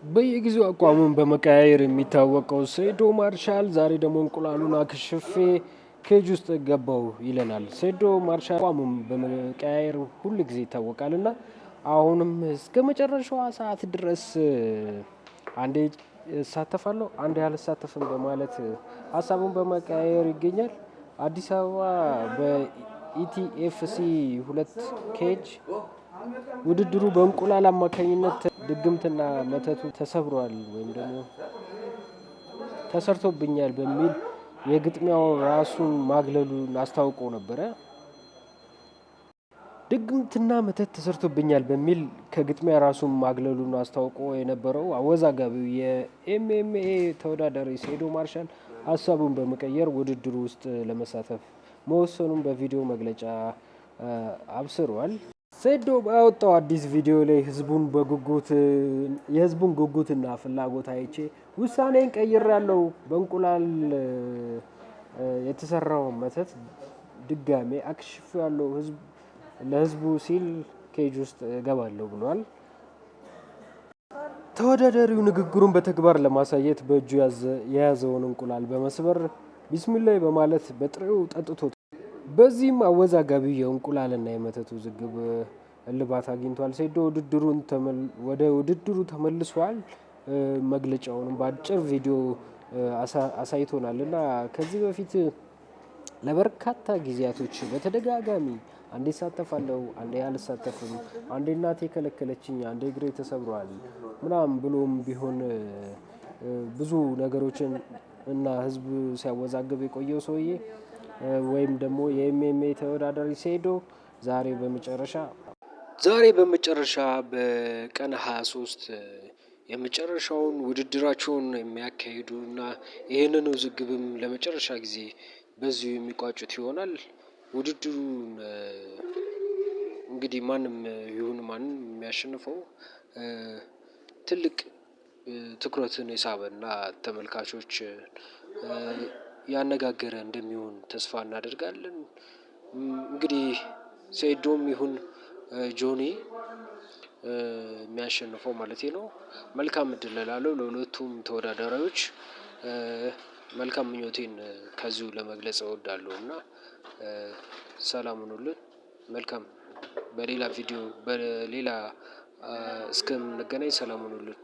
በየጊዜው አቋሙን በመቀያየር የሚታወቀው ሴዶ ማርሻል ዛሬ ደግሞ እንቁላሉን አክሽፌ ኬጅ ውስጥ ገባው ይለናል። ሴዶ ማርሻል አቋሙን በመቀያየር ሁል ጊዜ ይታወቃል እና አሁንም እስከ መጨረሻዋ ሰዓት ድረስ አንዴ እሳተፋለሁ አንዴ አልሳተፍም በማለት ሀሳቡን በመቀያየር ይገኛል። አዲስ አበባ በኢቲኤፍሲ ሁለት ኬጅ ውድድሩ በእንቁላል አማካኝነት ድግምትና መተቱ ተሰብሯል ወይም ደግሞ ተሰርቶብኛል በሚል የግጥሚያው ራሱን ማግለሉን አስታውቆ ነበረ። ድግምትና መተት ተሰርቶብኛል በሚል ከግጥሚያ ራሱን ማግለሉን አስታውቆ የነበረው አወዛጋቢው የኤምኤምኤ ተወዳዳሪ ሴዶ ማርሻል ሀሳቡን በመቀየር ውድድሩ ውስጥ ለመሳተፍ መወሰኑን በቪዲዮ መግለጫ አብስሯል። ሴዶ ባወጣው አዲስ ቪዲዮ ላይ የህዝቡን ጉጉትና ፍላጎት አይቼ ውሳኔን ቀይሬያለሁ። በእንቁላል የተሰራውን መተት ድጋሜ አክሽፌያለሁ። ለህዝቡ ሲል ኬጅ ውስጥ እገባለሁ ብሏል። ተወዳዳሪው ንግግሩን በተግባር ለማሳየት በእጁ የያዘውን እንቁላል በመስበር ቢስሚላይ በማለት በጥሬው ጠጥቶት በዚህም አወዛጋቢው የእንቁላልና የመተት ውዝግብ እልባት አግኝቷል። ሴዶ ወደ ውድድሩ ተመልሷል። መግለጫውንም በአጭር ቪዲዮ አሳይቶናል እና ከዚህ በፊት ለበርካታ ጊዜያቶች በተደጋጋሚ አንዴ እሳተፋለሁ አንዴ አልሳተፍም አንዴ እናቴ ከለከለችኝ አንዴ እግሬ ተሰብሯል ምናምን ብሎም ቢሆን ብዙ ነገሮችን እና ህዝብ ሲያወዛግብ የቆየው ሰውዬ ወይም ደግሞ የኤምኤምኤ ተወዳዳሪ ሴዶ ዛሬ በመጨረሻ በቀን 23 የመጨረሻውን ውድድራቸውን የሚያካሂዱና ይህንን ውዝግብም ለመጨረሻ ጊዜ በዚሁ የሚቋጩት ይሆናል። ውድድሩን እንግዲህ ማንም ይሁን ማንም የሚያሸንፈው ትልቅ ትኩረትን የሳበና ተመልካቾች ያነጋገረ እንደሚሆን ተስፋ እናደርጋለን። እንግዲህ ሴዶም ይሁን ጆኒ የሚያሸንፈው ማለቴ ነው። መልካም እድል እላለሁ ለሁለቱም ተወዳዳሪዎች መልካም ምኞቴን ከዚሁ ለመግለጽ እወዳለሁ እና ሰላም ሁኑልን መልካም በሌላ ቪዲዮ በሌላ እስከምንገናኝ ሰላም ሁኑልን።